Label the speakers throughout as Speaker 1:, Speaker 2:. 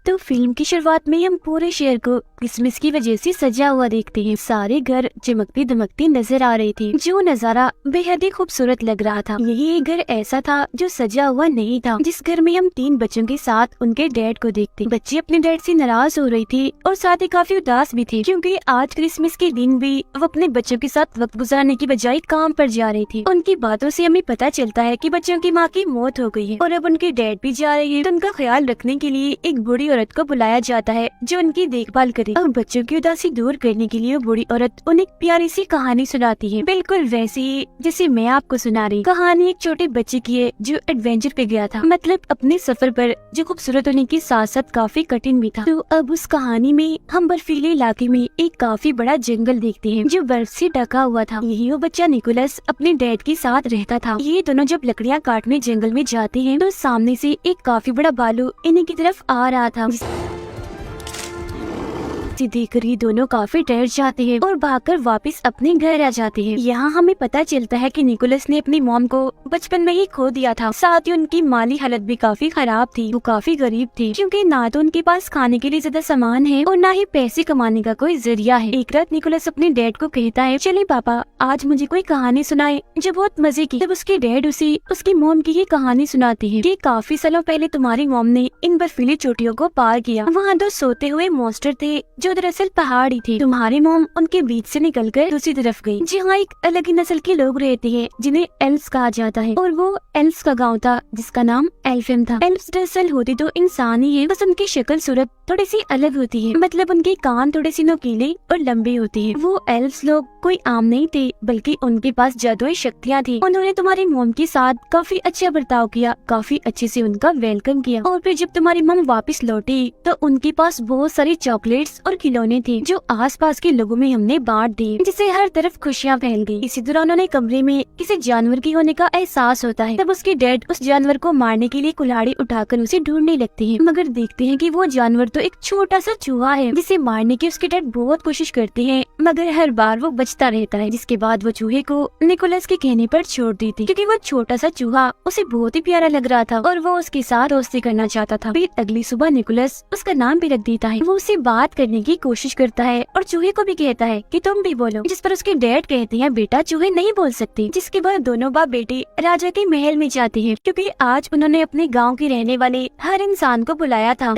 Speaker 1: तो फिल्म की शुरुआत में हम पूरे शहर को क्रिसमस की वजह से सजा हुआ देखते हैं। सारे घर चमकती दमकती नजर आ रहे थे। जो नजारा बेहद ही खूबसूरत लग रहा था। यही एक घर ऐसा था जो सजा हुआ नहीं था, जिस घर में हम 3 बच्चों के साथ उनके डैड को देखते। बच्चे अपने डैड से नाराज हो रही थी और साथ ही काफी उदास भी थे, क्योंकि आज क्रिसमस के दिन भी वो अपने बच्चों के साथ वक्त गुजारने की बजाय काम पर जा रही थी। उनकी बातों से हमें पता चलता है कि बच्चों की माँ की मौत हो गई है और अब उनके डैड भी जा रहे हैं। तो उनका ख्याल रखने के लिए एक बूढ़ी औरत को बुलाया जाता है जो उनकी देखभाल करे। अब बच्चों की उदासी दूर करने के लिए वो बूढ़ी औरत उन्हें एक प्यारी सी कहानी सुनाती है, बिल्कुल वैसी ही जैसे मैं आपको सुना रही। कहानी एक छोटे बच्चे की है जो एडवेंचर पे गया था, मतलब अपने सफर पर, जो खूबसूरत होने के साथ साथ काफी कठिन भी था। तो अब उस कहानी में हम बर्फीले इलाके में एक काफी बड़ा जंगल देखते हैं जो बर्फ से ढका हुआ था। यही वो बच्चा निकोलस अपने डैड के साथ रहता था। ये दोनों जब लकड़ियाँ काटने जंगल में जाते हैं तो सामने से एक काफी बड़ा भालू इन्हीं की तरफ आ रहा था। देखकर ये दोनों काफी डर जाते हैं और भागकर वापस अपने घर आ जाते हैं। यहाँ हमें पता चलता है कि निकोलस ने अपनी मॉम को बचपन में ही खो दिया था। साथ ही उनकी माली हालत भी काफी खराब थी। वो काफी गरीब थी, क्योंकि ना तो उनके पास खाने के लिए ज्यादा सामान है और ना ही पैसे कमाने का कोई जरिया है। एक रात निकोलस अपने डैड को कहता है, चले पापा आज मुझे कोई कहानी सुनाए, जो बहुत मजे की। तब उसके डैड उसे उसकी मॉम की ही कहानी सुनाती है कि काफी सालों पहले तुम्हारी मॉम ने इन बर्फीली चोटियों को पार किया। वहाँ 2 सोते हुए मॉन्स्टर थे जो दरअसल पहाड़ी थी। तुम्हारी मॉम उनके बीच से निकलकर दूसरी तरफ गई, जहाँ एक अलग ही नस्ल के लोग रहते हैं जिन्हें एल्व्स कहा जाता है, और वो एल्व्स का गांव था जिसका नाम एल्फेम था। एल्व्स दरअसल होती तो इंसान ही है, बस उनकी शक्ल सूरत थोड़ी सी अलग होती है, मतलब उनके कान थोड़े सी नुकीले और लंबे होते हैं। वो एल्व्स लोग कोई आम नहीं थे, बल्कि उनके पास जादुई शक्तियाँ थी। उन्होंने तुम्हारी मॉम के साथ काफी अच्छा बर्ताव किया, काफी अच्छे से उनका वेलकम किया, और फिर जब तुम्हारी मॉम वापस लौटी तो उनके पास बहुत सारी चॉकलेट्स और खिलौने थे जो आसपास के लोगों में हमने बांट दिए, जिससे हर तरफ खुशियाँ फैल गई। इसी दौरान उन्हें कमरे में किसी जानवर की होने का एहसास होता है। तब उसके डैड उस जानवर को मारने के लिए कुल्हाड़ी उठाकर उसे ढूंढने लगते हैं, मगर देखते हैं कि वो जानवर तो एक छोटा सा चूहा है, जिसे मारने की उसके डैड बहुत कोशिश करते हैं, मगर हर बार वो बचता रहता है। जिसके बाद वो चूहे को निकोलस के कहने पर छोड़ देती, क्योंकि वो छोटा सा चूहा उसे बहुत ही प्यारा लग रहा था और वो उसके साथ दोस्ती करना चाहता था। फिर अगली सुबह निकोलस उसका नाम भी रख देता है। वो उसे बात करने की कोशिश करता है और चूहे को भी कहता है कि तुम भी बोलो, जिस पर उसके डैड कहते हैं, बेटा चूहे नहीं बोल सकते। जिसके बाद दोनों बाप बेटे राजा के महल में जाते हैं, क्योंकि आज उन्होंने अपने गांव के रहने वाले हर इंसान को बुलाया था।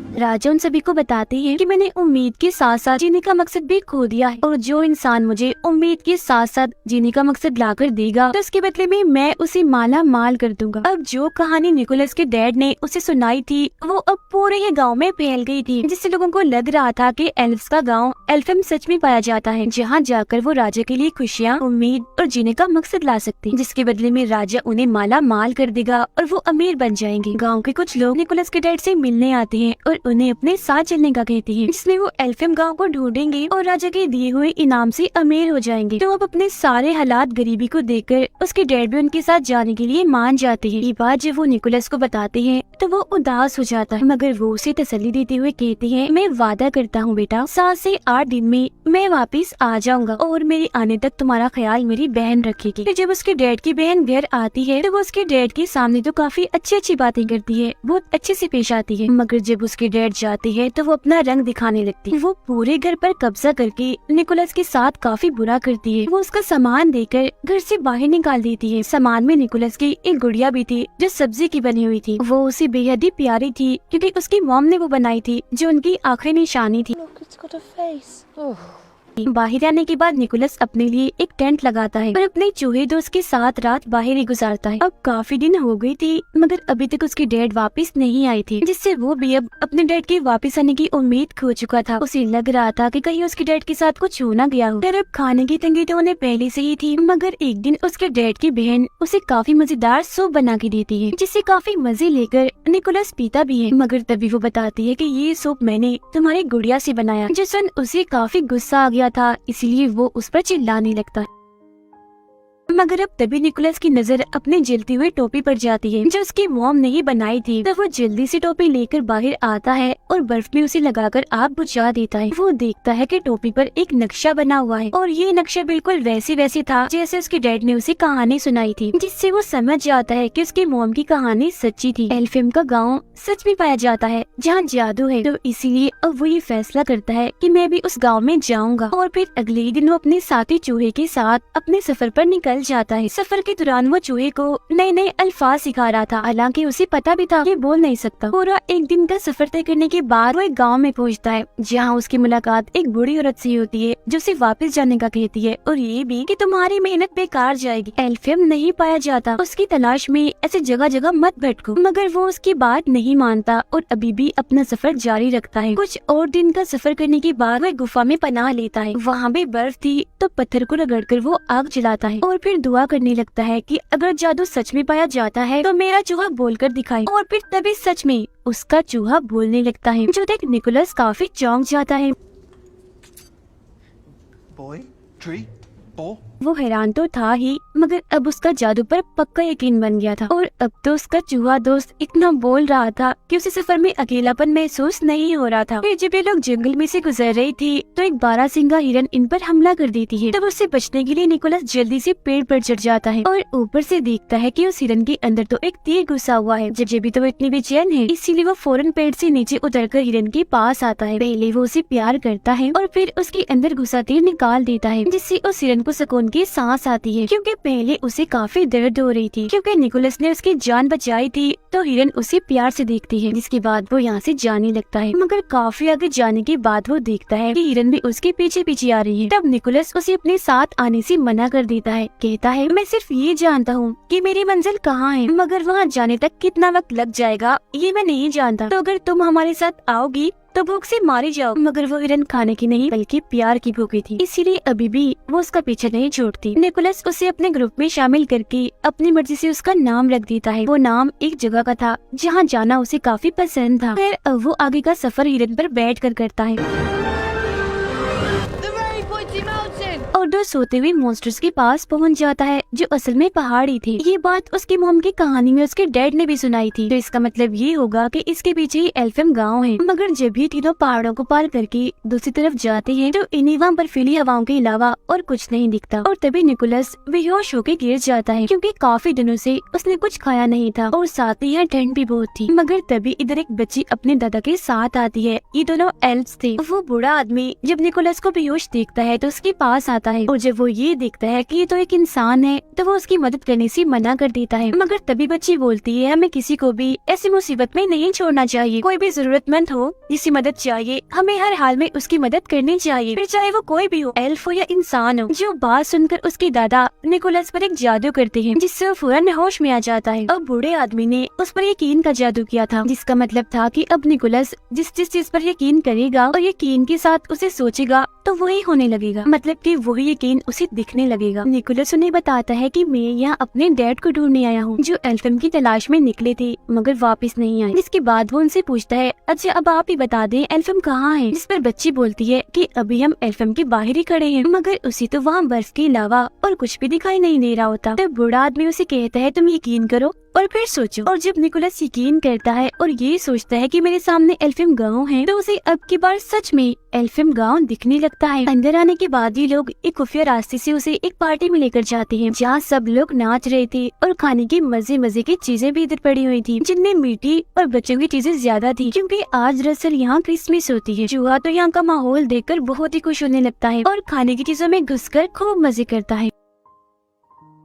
Speaker 1: राजा उन सभी को बताते हैं कि मैंने उम्मीद के साथ साथ जीने का मकसद भी खो दिया है, और जो इंसान मुझे उम्मीद के साथ साथ जीने का मकसद लाकर देगा तो उसके बदले में मैं उसे माला माल कर दूंगा। अब जो कहानी निकोलस के डैड ने उसे सुनाई थी वो अब पूरे ही गांव में फैल गई थी, जिससे लोगों को लग रहा था कि एल्व्स का गांव एल्फेम सच में पाया जाता है, जहां जाकर वो राजा के लिए खुशियां, उम्मीद और जीने का मकसद ला सकते हैं, जिसके बदले में राजा उन्हें माला माल कर देगा और वो अमीर बन जाएंगे। गाँव के कुछ लोग निकोलस के डैड से मिलने आते हैं और उन्हें अपने साथ चलने का कहते हैं, जिसमें वो एल्फेम गांव को ढूंढेंगे और राजा के दिए हुए इनाम से अमीर हो जाएंगे। तो अब अपने सारे हालात गरीबी को देखकर उसके डैड भी उनके साथ जाने के लिए मान जाते हैं। ये बात जब वो निकोलस को बताते हैं तो वो उदास हो जाता है, मगर वो उसे तसल्ली देते हुए कहते हैं, मैं वादा करता हूँ बेटा, 7 से 8 दिन में मैं वापिस आ जाऊंगा और मेरे आने तक तुम्हारा ख्याल मेरी बहन रखेगी। फिर जब उसके डैड की बहन घर आती है तो वो उसके डैड के सामने तो काफी अच्छी अच्छी बातें करती है, बहुत अच्छे से पेश आती है, मगर जब उसके डैड जाते हैं तो वो अपना रंग दिखाने लगती है। वो पूरे घर पर कब्जा करके निकोलस के साथ काफी बुरा करती है। वो उसका सामान देकर घर से बाहर निकाल देती है। सामान में निकोलस की एक गुड़िया भी थी जो सब्जी की बनी हुई थी। वो उसे बेहद ही प्यारी थी, क्योंकि उसकी मॉम ने वो बनाई थी, जो उनकी आखिरी निशानी थी।
Speaker 2: Look, it's got a face. Oh.
Speaker 1: बाहर आने के बाद निकोलस अपने लिए एक टेंट लगाता है और अपने चूहे दोस्त के साथ रात बाहर ही गुजारता है। अब काफी दिन हो गई थी, मगर अभी तक उसके डैड वापस नहीं आए थे, जिससे वो भी अब अपने डैड के वापस आने की उम्मीद खो चुका था। उसे लग रहा था कि कहीं उसके डैड के साथ कुछ हो ना गया हो। फिर अब खाने की तंगी तो उन्हें पहले से ही थी, मगर एक दिन उसके डैड की बहन उसे काफी मजेदार सूप बना के देती है, जिससे काफी मजे लेकर निकोलस पीता भी है। मगर तभी वो बताती है कि ये सूप मैंने तुम्हारी गुड़िया से बनाया, जिस सुन उसे काफी गुस्सा आ गया था, इसीलिए वो उस पर चिल्लाने लगता है। मगर अब तभी निकोलस की नजर अपने जलती हुई टोपी पर जाती है जो उसकी मॉम ने ही बनाई थी। तब वो जल्दी से टोपी लेकर बाहर आता है और बर्फ में उसे लगाकर आग बुझा देता है। वो देखता है कि टोपी पर एक नक्शा बना हुआ है और ये नक्शा बिल्कुल वैसे था जैसे उसके डैड ने उसे कहानी सुनाई थी, जिससे वो समझ जाता है कि उसकी मॉम की कहानी सच्ची थी। एल्फियम का गाँव सच में पाया जाता है जहाँ जादू है, तो इसीलिए अब वो ये फैसला करता है कि मैं भी उस गाँव में जाऊंगा। और फिर अगले ही दिन वो अपने साथी चूहे के साथ अपने सफर पर निकल जाता है। सफर के दौरान वो चूहे को नए नए अल्फाज सिखा रहा था, हालांकि उसे पता भी था कि बोल नहीं सकता। पूरा एक दिन का सफर तय करने के बाद वो एक गांव में पहुंचता है जहां उसकी मुलाकात एक बूढ़ी औरत से होती है जो उसे वापस जाने का कहती है और ये भी कि तुम्हारी मेहनत बेकार जाएगी। एल्फियम नहीं पाया जाता, उसकी तलाश में ऐसे जगह जगह मत भटको। मगर वो उसकी बात नहीं मानता और अभी भी अपना सफर जारी रखता है। कुछ और दिन का सफर करने के बाद वो गुफा में पनाह लेता है। वहाँ भी बर्फ थी तो पत्थर को रगड़कर वो आग जलाता है और फिर दुआ करने लगता है कि अगर जादू सच में पाया जाता है तो मेरा चूहा बोलकर दिखाए। और फिर तभी सच में उसका चूहा बोलने लगता है, जो देख निकोलस काफी चौंक जाता है।
Speaker 3: Boy, tree, ball.
Speaker 1: वो हैरान तो था ही, मगर अब उसका जादू पर पक्का यकीन बन गया था। और अब तो उसका चूहा दोस्त इतना बोल रहा था कि उसे सफर में अकेलापन महसूस नहीं हो रहा था। फिर जब ये लोग जंगल में से गुजर रही थी तो एक बारहसिंगा हिरन इन पर हमला कर देती है। तब उससे बचने के लिए निकोलस जल्दी से पेड़ पर चढ़ जाता है और ऊपर से देखता है कि उस हिरन के अंदर तो एक तीर घुसा हुआ है। जब भी तो वो इतनी बेचैन है, इसीलिए वो फौरन पेड़ से नीचे उतरकर हिरन के पास आता है। पहले वो उसे प्यार करता है और फिर उसके अंदर घुसा तीर निकाल देता है, जिससे उस हिरन को सुकून की सांस आती है, क्योंकि पहले उसे काफी दर्द हो रही थी। क्योंकि निकोलस ने उसकी जान बचाई थी तो हिरन उसे प्यार से देखती है, जिसके बाद वो यहाँ से जाने लगता है। मगर काफी आगे जाने के बाद वो देखता है कि हिरन भी उसके पीछे पीछे आ रही है। तब निकोलस उसे अपने साथ आने से मना कर देता है। कहता है मैं सिर्फ ये जानता हूँ कि मेरी मंजिल कहाँ है, मगर वहाँ जाने तक कितना वक्त लग जाएगा ये मैं नहीं जानता। तो अगर तुम हमारे साथ आओगी तो भूख से मारी जाओ। मगर वो हिरन खाने की नहीं बल्कि प्यार की भूखी थी, इसीलिए अभी भी वो उसका पीछे नहीं छोड़ती। निकोलस उसे अपने ग्रुप में शामिल करके अपनी मर्जी से उसका नाम रख देता है। वो नाम एक जगह का था जहाँ जाना उसे काफी पसंद था। फिर अब वो आगे का सफर हिरन पर बैठ कर करता है
Speaker 2: The very pointy mountain!
Speaker 1: और दो सोते हुए मॉन्स्टर्स के पास पहुंच जाता है जो असल में पहाड़ी थे। ये बात उसकी मॉम की कहानी में उसके डैड ने भी सुनाई थी, तो इसका मतलब ये होगा कि इसके पीछे ही एल्फियम गांव है। मगर जब ये तीनों पहाड़ों को पार करके दूसरी तरफ जाते हैं तो इन्हीं वहाँ बर्फीली हवाओं के अलावा और कुछ नहीं दिखता। और तभी निकोलस बेहोश होकर गिर जाता है, क्योंकि काफी दिनों से उसने कुछ खाया नहीं था और साथ ही यहाँ ठंड भी बहुत थी। मगर तभी इधर एक बच्ची अपने दादा के साथ आती है। ये दोनों एल्फ्स थे। वो बूढ़ा आदमी जब निकोलस को बेहोश देखता है तो उसके पास आता है और जब वो ये देखता है कि ये तो एक इंसान है तो वो उसकी मदद करने से मना कर देता है। मगर तभी बच्ची बोलती है हमें किसी को भी ऐसी मुसीबत में नहीं छोड़ना चाहिए। कोई भी जरूरतमंद हो जिसकी मदद चाहिए हमें हर हाल में उसकी मदद करनी चाहिए, फिर चाहे वो कोई भी हो, एल्फ हो या इंसान हो। जो बात सुनकर उसके दादा निकोलस पर एक जादू करते हैं जिससे वो फौरन होश में आ जाता है। अब बूढ़े आदमी ने उस पर यकीन का जादू किया था, जिसका मतलब था कि अब निकोलस जिस जिस चीज पर यकीन करेगा और यकीन के साथ उसे सोचेगा तो वही होने लगेगा, मतलब कि वही यकीन उसे दिखने लगेगा। निकोलस उन्हें बताता है कि मैं यहाँ अपने डैड को ढूंढने आया हूँ जो एल्फियम की तलाश में निकले थे मगर वापस नहीं आए। इसके बाद वो उनसे पूछता है अच्छा अब आप ही बता दें एल्फियम कहाँ है। जिस पर बच्ची बोलती है कि अभी हम एल्फियम के बाहर ही खड़े हैं, मगर उसे तो वहाँ बर्फ के अलावा और कुछ भी दिखाई नहीं दे रहा होता। तो बूढ़ा आदमी उसे कहता है तुम यकीन करो और फिर सोचो। और जब निकोलस यकीन करता है और ये सोचता है कि मेरे सामने एल्फियम गांव है, तो उसे अब की बार सच में एल्फियम गांव दिखने लगता है। अंदर आने के बाद ये लोग एक खुफिया रास्ते से उसे एक पार्टी में लेकर जाते हैं जहाँ सब लोग नाच रहे थे और खाने की मजे मजे की चीजें भी इधर पड़ी हुई थी, जिनमें मीठी और बच्चों की चीजें ज्यादा थी, क्योंकि आज दरअसल यहाँ क्रिसमस होती है। चूहा तो यहाँ का माहौल देखकर बहुत ही खुश होने लगता है और खाने की चीजों में घुसकर खूब मजे करता है।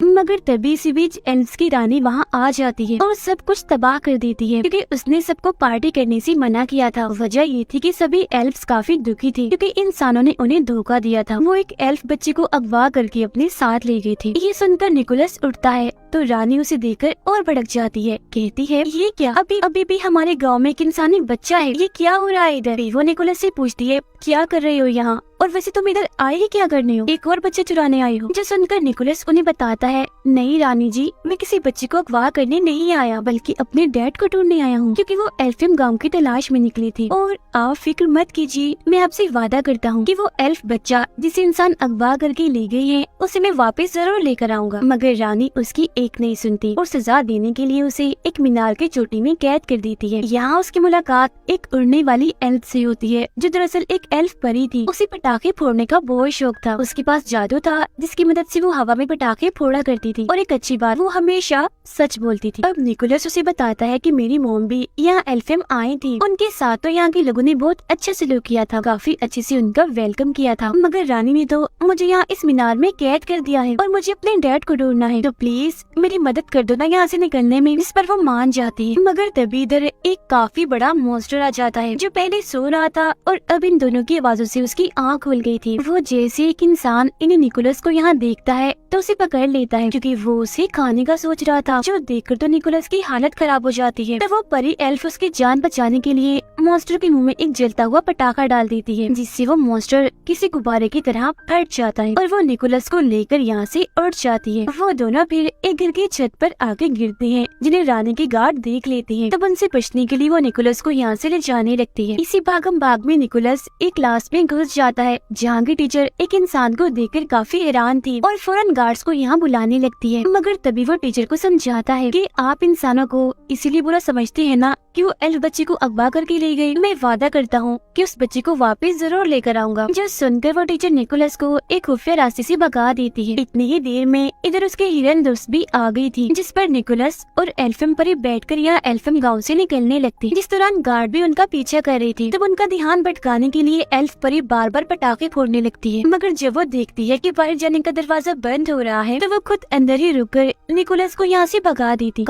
Speaker 1: मगर तभी इसी बीच एल्फ्स की रानी वहाँ आ जाती है और सब कुछ तबाह कर देती है, क्योंकि उसने सबको पार्टी करने से मना किया था। वजह ये थी कि सभी एल्फ्स काफी दुखी थे क्योंकि इंसानों ने उन्हें धोखा दिया था। वो एक एल्फ बच्चे को अगवा करके अपने साथ ले गए थे। ये सुनकर निकोलस उठता है तो रानी उसे देखकर और भड़क जाती है। कहती है ये क्या, अभी अभी भी हमारे गांव में एक इंसानी बच्चा है, ये क्या हो रहा है इधर। फिर वो निकोलस से पूछती है क्या कर रहे हो यहाँ, और वैसे तुम इधर आए ही क्या करने हो, एक और बच्चे चुराने आए हो। जो सुनकर निकोलस उन्हें बताता है नहीं रानी जी, मैं किसी बच्चे को अगवा करने नहीं आया, बल्कि अपने डैड को ढूंढने आया हूँ, क्योंकि वो एल्फियम गांव की तलाश में निकली थी। और आप फिक्र मत कीजिए, मैं आपसे वादा करता हूँ कि वो एल्फ बच्चा जिसे इंसान अगवा करके ले गए हैं उसे मैं वापस जरूर लेकर आऊंगा। मगर रानी उसकी एक नहीं सुनती और सजा देने के लिए उसे एक मीनार की चोटी में कैद कर देती है। यहाँ उसकी मुलाकात एक उड़ने वाली एल्फ से होती है, जो दरअसल एक एल्फ परी थी। उसे पटाखे फोड़ने का बहुत शौक था, उसके पास जादू था जिसकी मदद से वो हवा में पटाखे फोड़ा करती थी, और एक अच्छी बात, वो हमेशा सच बोलती थी। अब निकोलस उसे बताता है कि मेरी मॉम भी यहाँ एल्फियम आई थी, उनके साथ तो यहाँ के लोगों ने बहुत अच्छा सलूक किया था, काफी अच्छे से उनका वेलकम किया था, मगर रानी ने तो मुझे यहाँ इस मीनार में कैद कर दिया है और मुझे अपने डैड को ढूंढना है, तो प्लीज मेरी मदद कर दो ना यहाँ से निकलने में। इस पर वो मान जाती है, मगर तभी इधर एक काफी बड़ा मॉन्स्टर आ जाता है जो पहले सो रहा था और अब इन दोनों की आवाजों से उसकी आँख खुल गई थी। वो जैसे एक इंसान इन निकोलस को यहाँ देखता है तो उसे पकड़ लेता है, क्योंकि वो उसे खाने का सोच रहा था, जो देखकर तो निकोलस की हालत खराब हो जाती है। तो वो परी एल्फ उसकी जान बचाने के लिए मॉन्स्टर के मुंह में एक जलता हुआ पटाखा डाल देती है, जिससे वो मॉन्स्टर किसी गुब्बारे की तरह फट जाता है और वो निकोलस को लेकर यहाँ से उड़ जाती है। वो दोनों फिर एक घर की छत पर आके गिरते हैं, जिन्हें रानी की गार्ड देख लेती है। तब उनसे बचने के लिए वो निकोलस को यहाँ से ले जाने लगती है। इसी भागम भाग में निकोलस एक क्लास में घुस जाता है, जहाँ की टीचर एक इंसान को देखकर काफी हैरान थी और फौरन गार्ड्स को यहाँ बुलाने लगती है। मगर तभी वो टीचर को समझाता है कि आप इंसानों को इसीलिए बुरा समझते हैं ना कि वो एल्फ बच्चे को अगवा करके ले गई। मैं वादा करता हूँ कि उस बच्चे को वापस जरूर लेकर आऊंगा। जो सुनकर वो टीचर निकोलस को एक खुफिया रास्ते से भगा देती है। इतनी ही देर में इधर उसके हिरन दोस्त भी आ गई थी, जिस पर निकोलस और एल्फियम परी बैठकर यहाँ एल्फियम गांव से निकलने लगती। जिस दौरान गार्ड भी उनका पीछा कर रही थी, तब उनका ध्यान भटकाने के लिए एल्फ परी बार बार पटाखे फोड़ने लगती है। मगर जब वो देखती है कि बाहर जाने का दरवाजा बंद हो रहा है, तो वो खुद अंदर ही रुककर निकोलस को यहाँ से भगा देती।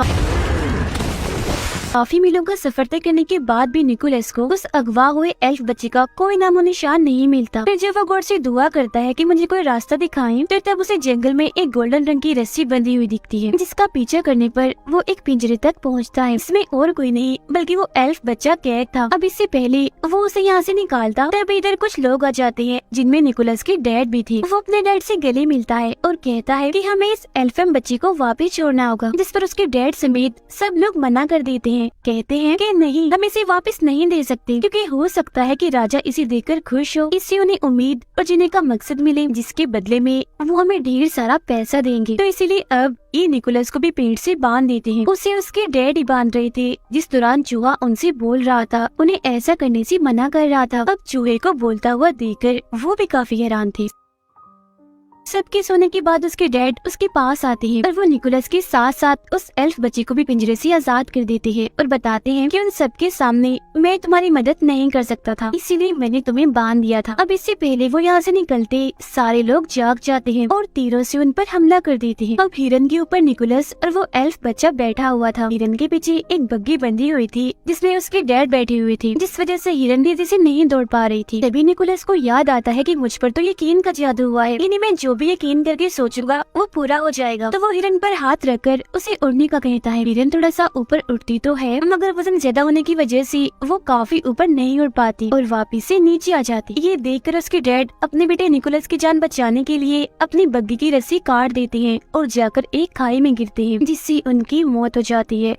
Speaker 1: काफी मीलों का सफर तय करने के बाद भी निकोलस को उस अगवा हुए एल्फ बच्चे का कोई नामो निशान नहीं मिलता। फिर जब वो गॉड से दुआ करता है कि मुझे कोई रास्ता दिखाएं, तो तब उसे जंगल में एक गोल्डन रंग की रस्सी बंधी हुई दिखती है, जिसका पीछा करने पर वो एक पिंजरे तक पहुंचता है। इसमें और कोई नहीं बल्कि वो एल्फ बच्चा कैद था। अब इससे पहले वो उसे यहाँ से निकालता, तब इधर कुछ लोग आ जाते हैं, जिनमें निकोलस की डैड भी थी। वो अपने डैड से गले मिलता है और कहता है कि हमें इस एल्फियम बच्चे को वापस छोड़ना होगा, जिस पर उसके डैड समेत सब लोग मना कर देते हैं। कहते हैं कि नहीं, हम इसे वापस नहीं दे सकते, क्योंकि हो सकता है कि राजा इसे देखकर खुश हो, इससे उन्हें उम्मीद और जीने का मकसद मिले, जिसके बदले में वो हमें ढेर सारा पैसा देंगे। तो इसीलिए अब ये निकोलस को भी पेड़ से बांध देते हैं। उसे उसके डैड ही बांध रहे थे, जिस दौरान चूहा उनसे बोल रहा था, उन्हें ऐसा करने से मना कर रहा था। अब चूहे को बोलता हुआ देखकर वो भी काफी हैरान थे। सबके सोने के बाद उसके डैड उसके पास आते हैं और वो निकोलस के साथ साथ उस एल्फ बच्चे को भी पिंजरे से आजाद कर देते हैं और बताते हैं कि उन सबके सामने मैं तुम्हारी मदद नहीं कर सकता था, इसीलिए मैंने तुम्हें बांध दिया था। अब इससे पहले वो यहाँ से निकलते सारे लोग जाग जाते हैं और तीरों से उन पर हमला कर देते हैं। अब हिरन के ऊपर निकोलस और वो एल्फ बच्चा बैठा हुआ था। हिरन के पीछे एक बग्गी बंधी हुई थी, जिसमें उसके डैड बैठे हुए थे, जिस वजह से हिरन तेजी से नहीं दौड़ पा रही थी। तभी निकोलस को याद आता है कि मुझ पर तो यकीन का जादू हुआ है, इन्हें मैं जो भी यकीन करके सोचूंगा वो पूरा हो जाएगा। तो वो हिरन पर हाथ रखकर उसे उड़ने का कहता है। हिरन थोड़ा सा ऊपर उड़ती तो है, मगर वजन ज्यादा होने की वजह से वो काफी ऊपर नहीं उड़ पाती और वापिस से नीचे आ जाती। ये देखकर उसके डैड अपने बेटे निकोलस की जान बचाने के लिए अपनी बग्गी की रस्सी काट देते हैं और जाकर एक खाई में गिरते हैं, जिससे उनकी मौत हो जाती है,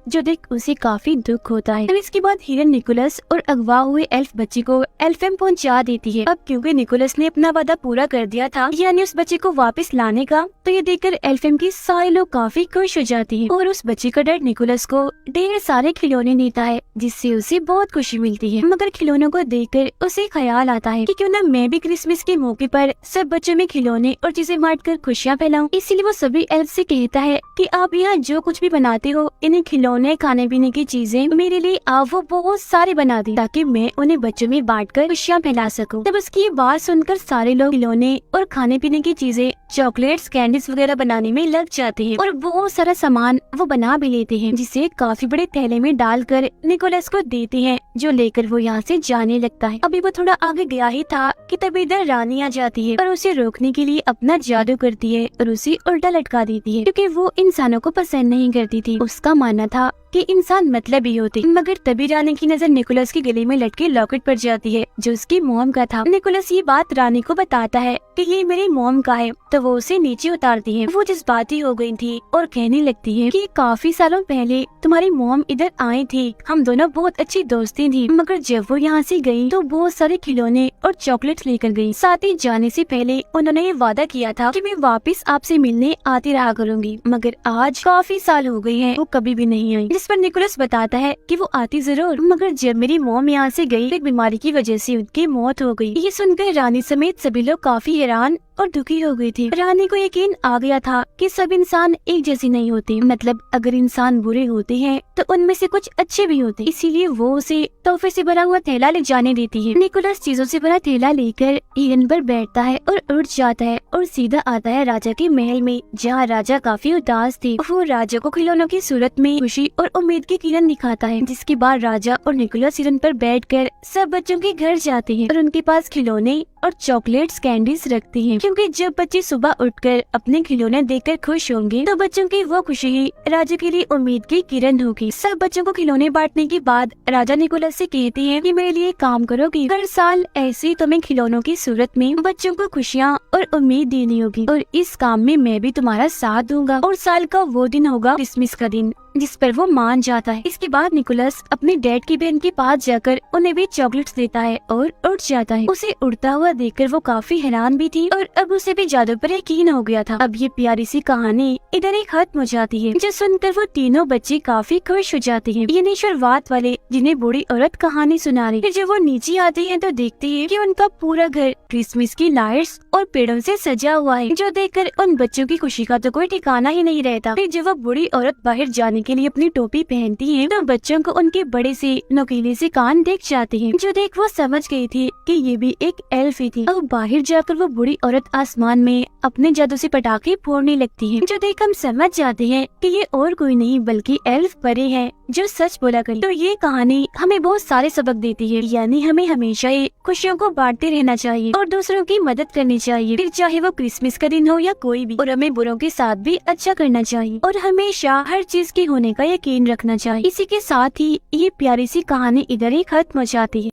Speaker 1: जो देख उसे काफी दुख होता है। इसके बाद हिरन निकोलस और अगवा हुए एल्फ बच्चे को एल्फियम पहुंचा देती है। अब क्योंकि निकोलस ने अपना वादा पूरा कर दिया था, यानी उस बच्चे को वापस लाने का, तो ये देखकर एल्फियम की सारे लोग काफी खुश हो जाते हैं और उस बच्चे का डैड निकोलस को ढेर सारे खिलौने देता है, जिससे उसे बहुत खुशी मिलती है। मगर खिलौनों को देखकर उसे ख्याल आता है कि क्यों न मैं भी क्रिसमस के मौके पर सब बच्चों में खिलौने और चीजें बांटकर खुशियाँ फैलाऊं। इसीलिए वो सभी एल्फ से कहता है कि आप यहाँ जो कुछ भी बनाते हो, इन्हें खिलौने खाने पीने की चीजें मेरे लिए आप वो बहुत सारे बना दी, ताकि मैं उन्हें बच्चों में बांटकर खुशियाँ फैला सकूं। तब उसकी ये बात सुनकर सारे लोग खिलौने और खाने पीने की चीजें, चॉकलेट्स, कैंडीज वगैरह बनाने में लग जाते हैं और बहुत सारा सामान वो बना भी लेते हैं, जिसे काफी बड़े थैले में डालकर निकोलस को देते हैं, जो लेकर वो यहाँ से जाने लगता है। अभी वो थोड़ा आगे गया ही था कि तभी इधर रानी आ जाती है और उसे रोकने के लिए अपना जादू करती है और उसे उल्टा लटका देती है, क्योंकि वो इंसानों को पसंद नहीं करती थी। उसका मानना था कि इंसान मतलबी होते। मगर तभी रानी की नजर निकोलस के गले में लटके लॉकेट पर जाती है जो उसकी मॉम का था। निकोलस ये बात रानी को बताता है कि ये मेरी मॉम का है, तो वो उसे नीचे उतारती है। वो जज्बाती हो गई थी और कहने लगती है कि काफी सालों पहले तुम्हारी मॉम इधर आई थी, हम दोनों बहुत अच्छी दोस्ती थी, मगर जब वो यहाँ से गयी तो बहुत सारे खिलौने और चॉकलेट्स लेकर गयी। साथ ही जाने से पहले उन्होंने ये वादा किया था कि मैं वापस आपसे मिलने आती रहा करूँगी, मगर आज काफी साल हो गए हैं वो कभी भी नहीं आई। जिस पर निकोलस बताता है कि वो आती जरूर, मगर जब मेरी मॉम यहाँ से गई एक बीमारी की वजह से उनकी मौत हो गई। ये सुनकर रानी समेत सभी लोग काफी हैरान और दुखी हो गई थी। रानी को यकीन आ गया था कि सब इंसान एक जैसे नहीं होते, मतलब अगर इंसान बुरे होते हैं तो उनमें से कुछ अच्छे भी होते, इसीलिए वो उसे तोहफे से भरा हुआ थैला ले जाने देती है। निकोलस चीजों से भरा थैला लेकर हिरन पर बैठता है और उड़ जाता है और सीधा आता है राजा के महल में, जहाँ राजा काफी उदास थे। वो राजा को खिलौनों की सूरत में खुशी और उम्मीद की किरण दिखाता है, जिसके बाद राजा और निकोलस हिरन पर बैठकर सब बच्चों के घर जाते हैं और उनके पास खिलौने और चॉकलेट्स कैंडीज रखते हैं, क्योंकि जब बच्चे सुबह उठकर अपने खिलौने देखकर खुश होंगे तो बच्चों की वो खुशी ही राजा के लिए उम्मीद की किरण होगी। सब बच्चों को खिलौने बांटने के बाद राजा निकोलस से कहते हैं कि मेरे लिए काम करोगी, हर साल ऐसे तुम्हें खिलौनों की सूरत में बच्चों को खुशियाँ और उम्मीद देनी होगी, और इस काम में मैं भी तुम्हारा साथ दूंगा। और साल का वो दिन होगा क्रिसमस का दिन, जिस पर वो मान जाता है। इसके बाद निकोलस अपने डैड की बहन के पास जाकर उन्हें भी चॉकलेट्स देता है और उड़ जाता है। उसे उड़ता हुआ देखकर वो काफी हैरान भी थी और अब उसे भी जादू पर यकीन हो गया था। अब ये प्यारी सी कहानी इधर ही खत्म हो जाती है, जो सुनकर वो तीनों बच्चे काफी खुश हो जाते हैं। ये नहीं शुरुआत वाले जिन्हें बूढ़ी औरत कहानी सुना रही। फिर जब वो नीचे आते हैं तो देखते हैं कि उनका पूरा घर क्रिसमस की लाइट्स और पेड़ों से सजा हुआ है, जो देखकर उन बच्चों की खुशी का तो कोई ठिकाना ही नहीं रहता। फिर जब वो बूढ़ी औरत बाहर जाने के लिए अपनी टोपी पहनती है तो बच्चों को उनके बड़े से नुकीले से कान दिख जाते हैं, जो देख वो समझ गई थी कि ये भी एक एल्फ ही थी। और बाहर जाकर वो बूढ़ी औरत आसमान में अपने जादू से पटाखे फोड़ने लगती है, जो देख हम समझ जाते हैं कि ये और कोई नहीं बल्कि एल्फ परी है जो सच बोला करी। तो ये कहानी हमें बहुत सारे सबक देती है, यानी हमें हमेशा ही खुशियों को बांटते रहना चाहिए और दूसरों की मदद करनी चाहिए, फिर चाहे वो क्रिसमस का दिन हो या कोई भी। और हमें बुरों के साथ भी अच्छा करना चाहिए और हमेशा हर चीज के होने का यकीन रखना चाहिए। इसी के साथ ही ये प्यारी सी कहानी इधर ही खत्म हो जाती है।